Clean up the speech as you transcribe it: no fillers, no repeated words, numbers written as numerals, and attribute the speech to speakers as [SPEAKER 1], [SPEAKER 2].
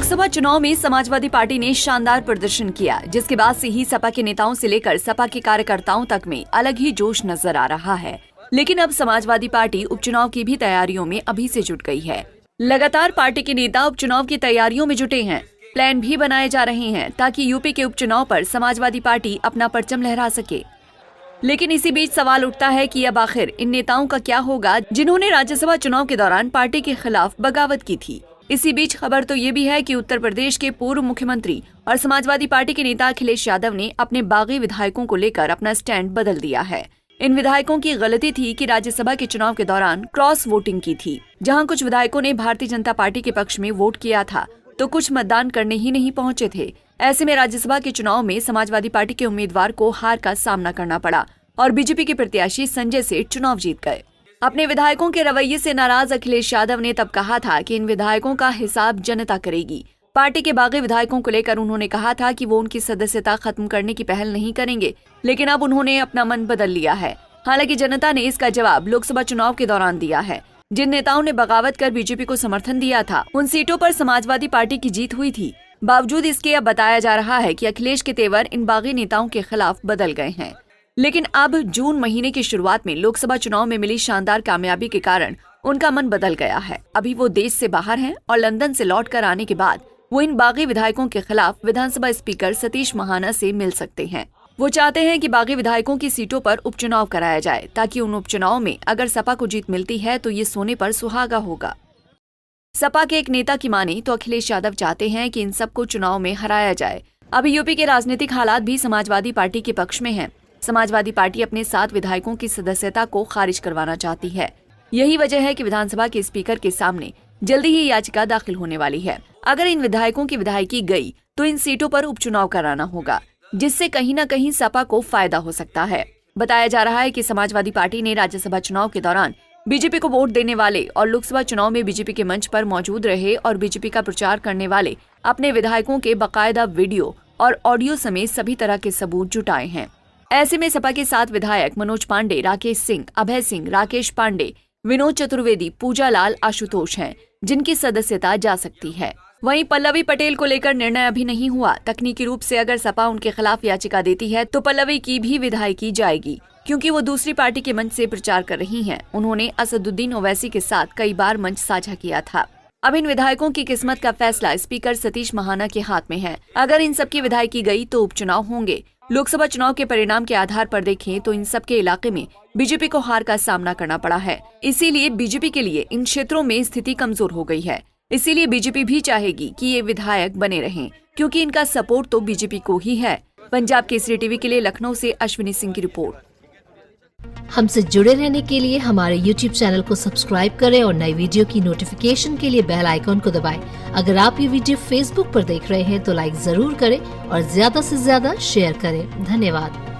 [SPEAKER 1] लोकसभा चुनाव में समाजवादी पार्टी ने शानदार प्रदर्शन किया, जिसके बाद से ही सपा के नेताओं से लेकर सपा के कार्यकर्ताओं तक में अलग ही जोश नजर आ रहा है। लेकिन अब समाजवादी पार्टी उपचुनाव की भी तैयारियों में अभी से जुट गई है। लगातार पार्टी के नेता उपचुनाव की तैयारियों में जुटे हैं। प्लान भी बनाए जा रहे हैं ताकि यूपी के उपचुनाव पर समाजवादी पार्टी अपना परचम लहरा सके। लेकिन इसी बीच सवाल उठता है कि अब आखिर इन नेताओं का क्या होगा जिन्होंने राज्यसभा चुनाव के दौरान पार्टी के खिलाफ बगावत की थी। इसी बीच खबर तो ये भी है कि उत्तर प्रदेश के पूर्व मुख्यमंत्री और समाजवादी पार्टी के नेता अखिलेश यादव ने अपने बागी विधायकों को लेकर अपना स्टैंड बदल दिया है। इन विधायकों की गलती थी कि राज्यसभा के चुनाव के दौरान क्रॉस वोटिंग की थी, जहां कुछ विधायकों ने भारतीय जनता पार्टी के पक्ष में वोट किया था तो कुछ मतदान करने ही नहीं पहुंचे थे। ऐसे में राज्यसभा के चुनाव में समाजवादी पार्टी के उम्मीदवार को हार का सामना करना पड़ा और बीजेपी के प्रत्याशी संजय सेठ चुनाव जीत गए। अपने विधायकों के रवैये से नाराज अखिलेश यादव ने तब कहा था कि इन विधायकों का हिसाब जनता करेगी। पार्टी के बागी विधायकों को लेकर उन्होंने कहा था कि वो उनकी सदस्यता खत्म करने की पहल नहीं करेंगे, लेकिन अब उन्होंने अपना मन बदल लिया है। हालांकि जनता ने इसका जवाब लोकसभा चुनाव के दौरान दिया है। जिन नेताओं ने बगावत कर बीजेपी को समर्थन दिया था, उन सीटों पर समाजवादी पार्टी की जीत हुई थी। बावजूद इसके अब बताया जा रहा है कि अखिलेश के तेवर इन बागी नेताओं के खिलाफ बदल गए हैं। लेकिन अब जून महीने की शुरुआत में लोकसभा चुनाव में मिली शानदार कामयाबी के कारण उनका मन बदल गया है। अभी वो देश से बाहर हैं और लंदन से लौट कर आने के बाद वो इन बागी विधायकों के खिलाफ विधानसभा स्पीकर सतीश महाना से मिल सकते हैं। वो चाहते हैं कि बागी विधायकों की सीटों पर उपचुनाव कराया जाए ताकि उन उपचुनाव में अगर सपा को जीत मिलती है तो ये सोने पर सुहागा होगा। सपा के एक नेता की माने तो अखिलेश यादव चाहते हैं कि इन सबको चुनाव में हराया जाए। अभी यूपी के राजनीतिक हालात भी समाजवादी पार्टी के पक्ष में हैं। समाजवादी पार्टी अपने 7 विधायकों की सदस्यता को खारिज करवाना चाहती है। यही वजह है कि विधानसभा के स्पीकर के सामने जल्दी ही याचिका दाखिल होने वाली है। अगर इन विधायकों की विधायकी गई तो इन सीटों पर उपचुनाव कराना होगा, जिससे कहीं न कहीं सपा को फायदा हो सकता है। बताया जा रहा है कि समाजवादी पार्टी ने राज्यसभा चुनाव के दौरान बीजेपी को वोट देने वाले और लोकसभा चुनाव में बीजेपी के मंच पर मौजूद रहे और बीजेपी का प्रचार करने वाले अपने विधायकों के बाकायदा वीडियो और ऑडियो समेत सभी तरह के सबूत जुटाए हैं। ऐसे में सपा के 7 विधायक मनोज पांडे, राकेश सिंह, अभय सिंह, राकेश पांडे, विनोद चतुर्वेदी, पूजा लाल, आशुतोष हैं, जिनकी सदस्यता जा सकती है। वहीं पल्लवी पटेल को लेकर निर्णय अभी नहीं हुआ। तकनीकी रूप से अगर सपा उनके खिलाफ याचिका देती है तो पल्लवी की भी विधायकी जाएगी, क्योंकि वो दूसरी पार्टी के मंच से प्रचार कर रही हैं। उन्होंने असदुद्दीन ओवैसी के साथ कई बार मंच साझा किया था। अब इन विधायकों की किस्मत का फैसला स्पीकर सतीश महाना के हाथ में है। अगर इन सबकी विधायकी गई तो उपचुनाव होंगे। लोकसभा चुनाव के परिणाम के आधार पर देखें तो इन सब के इलाके में बीजेपी को हार का सामना करना पड़ा है। इसीलिए बीजेपी के लिए इन क्षेत्रों में स्थिति कमजोर हो गई है। इसीलिए बीजेपी भी चाहेगी कि ये विधायक बने रहें, क्योंकि इनका सपोर्ट तो बीजेपी को ही है। पंजाब केसरी टीवी के लिए लखनऊ से अश्विनी सिंह की रिपोर्ट।
[SPEAKER 2] हमसे जुड़े रहने के लिए हमारे YouTube चैनल को सब्सक्राइब करें और नई वीडियो की नोटिफिकेशन के लिए बेल आइकॉन को दबाएं। अगर आप ये वीडियो Facebook पर देख रहे हैं तो लाइक जरूर करें और ज्यादा से ज्यादा शेयर करें। धन्यवाद।